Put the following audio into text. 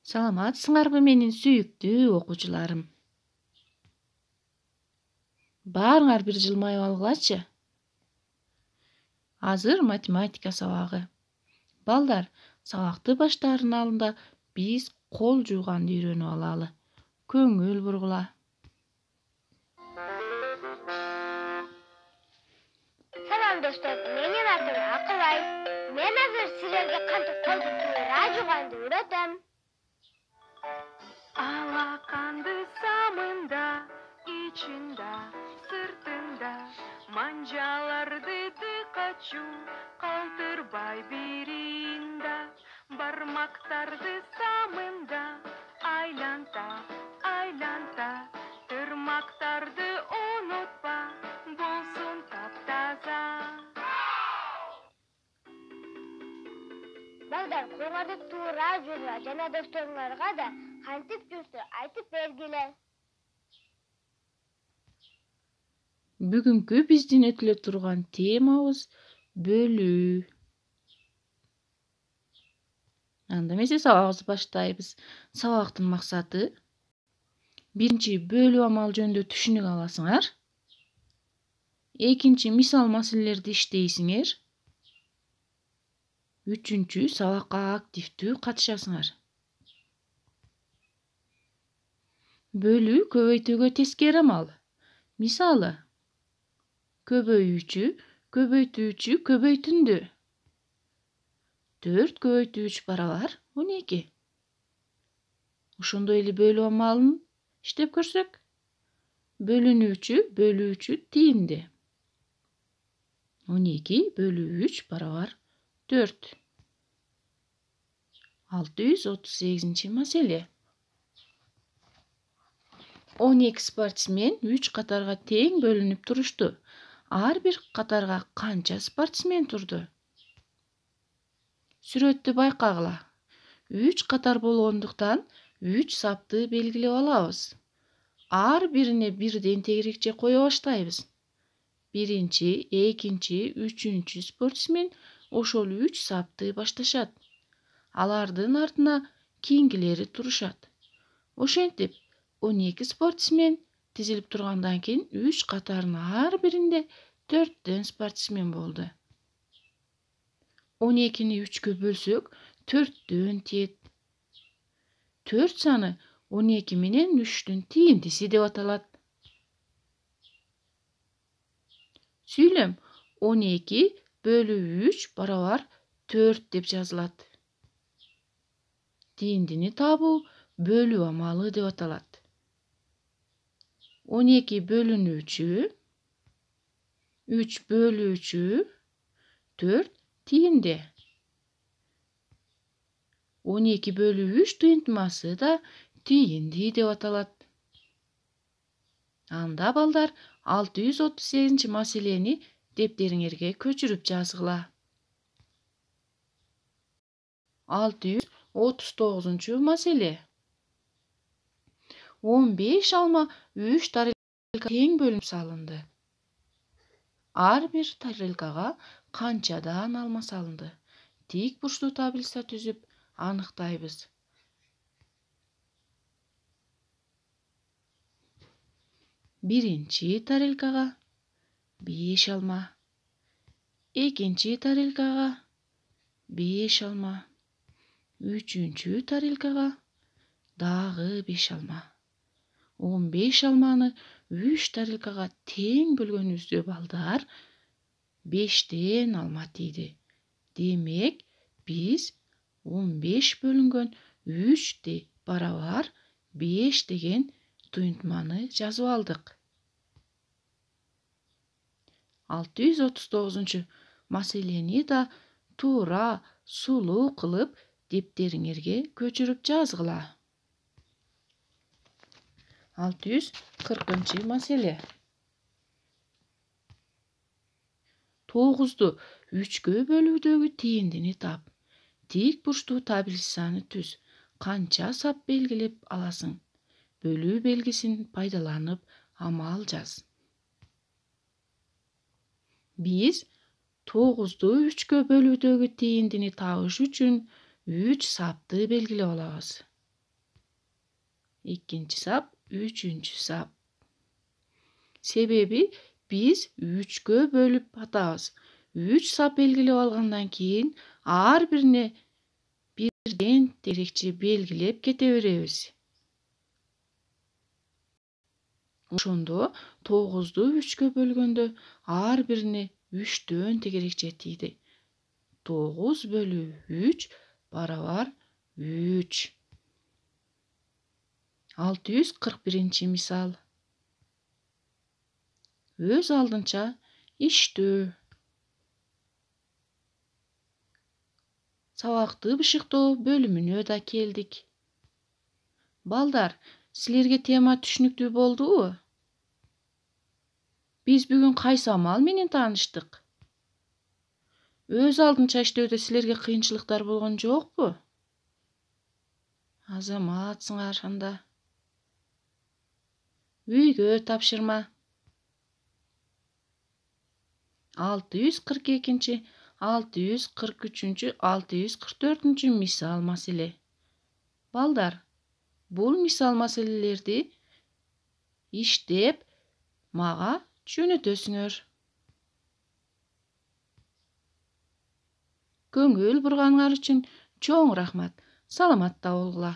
Саламатсыңарбы менин сүйүктүү окуучуларым. Баарыңар бир жылмайып алгылачы. Азыр математика сабагы. Балдар, сабакты баштаардын алдында биз кол жууганды үйрөнүп алалы. Көңүл бургула. Salam dostlar, menin adım Akılay. Men hazır sizlerge kantip kol jууганды үйрөтөm. Алаканды самында, içinde, sırtında, mancalardı tıkaçu, kaldırбай birinde, barmaktardı samında, aylanta, aylanta, tırmaktardı unutma, bolsun taptaza. Балдар, колуңарды туура жуула жана досторуңарга да кантип жуусу айтып бергиле. Бүгүнкү биздин өтүлө турган темабыз бөлүү. Анда эмесе сабагыбызды баштайбыз. Сабактын максаты биринчи бөлүү амалы жөнүндө түшүнүк аласыңар. Экинчи мисал маселелерди иштейсиңер. Үчүнчү сабакка активдүү катышасыңар. Бөлүү көбөйтүүгө тескери амал. Мисалы, көбөйүүчү, көбөйтүүчү, көбөйтүндү. 4 көбөйтүү 3 барабар 12. Ошондой эле бөлүү амалын иштеп көрсөк, бөлүнүүчү, бөлүүчү тиинди. 12 бөлүү 3 барабар 4. 638 маселе. 12 спортсмен 3 катарга тең бөлүнүп турушту. Ар бир катарга канча спортсмен турду? Сүрөттү байкагыла. 3 катар болгондуктан 3 сапты белгилеп алабыз. Ар бирине бирден тегерекче кое баштайбыз. Биринчи, экинчи, үчүнчү спортсмен ошол 3 сапты башташат. Алардын артына кийинкилери турушат. Ошентип 12 спортсмен тизилип тургандан кийин 3 катарынын ар биринде 4төн спортсмен болду. 12-ни 3-кө бөлсөк 4төн тиет. 4 саны 12 менен 3-түн тииндиси деп аталат. Сүйлөм 12 бөлүү 3 барабар 4 деп жазылат. Тииндини табуу бөлүү амалы деп аталат. 12 бөлүнүүчү, 3 бөлүүчү, 4 тиинди. 12 бөлүү 3 тыйынтмасы да тиинди деп аталат. Анда балдар 638 маселени дептериңерге көчүрүп жазгыла. 639 маселе. 15 алма 3 тарелка тең бөлүнүп салынды. Ар бир тарелкага канчадан алма салынды? Тик бурчтуу таблица түзүп аныктайбыз. Биринчи тарелкага 5 алма. Экинчи тарелкага 5 алма. Үчүнчү тарелкага дагы 5 алма. 15 алманы 3 тарелкага тең бөлгөнүбүздө балдар 5тен алма тийди. Демек, биз 15 бөлүнгөн 3 барабар 5 деген туйунтманы жазып алдык. 639 маселени да туура сулуу кылып дептериңерге көчүрүп жазгыла. 640 маселе. 9-ду 3-кө бөлүүдөгү тииндини тап. Тик бурчтуу таблицаны түз. Канча сап белгилеп аласың? Бөлүү белгисин пайдаланып амал жаз. Биз 9-ду 3-кө бөлүүдөгү тииндини табыш үчүн 3 сапты белгилеп алабыз. 2-нчи сап, 3-нчү сап. Себеби биз 3-кө бөлүп атабыз. 3 сап белгилеп алгандан кийин ар бирине бирден тегерекче белгилеп кете беребиз. Ошондо 9-ду 3-кө бөлгөндө ар бирине 3төн тегерекче тийди. 9 бөлү 3 барабар 3. 641-нчи мисал. Өз алдынча иштөө. Сабакты бышыктоо бөлүмүнө да келдик. Балдар, силерге тема түшүнүктүү болдубу? Биз бүгүн кайсы амал менен тааныштык? Өз алдынча иштөөдө силерге кыйынчылыктар болгон жокпу? Азаматсыңар анда. Үйгө тапшырма. 642-нчи, 643-чү, 644-чү мисал маселе. Балдар, бул мисал маселелерди иштеп мага жөнөтөсүңөр. Көңүл бурганыңар үчүн чоң рахмат. Саламатта болгула.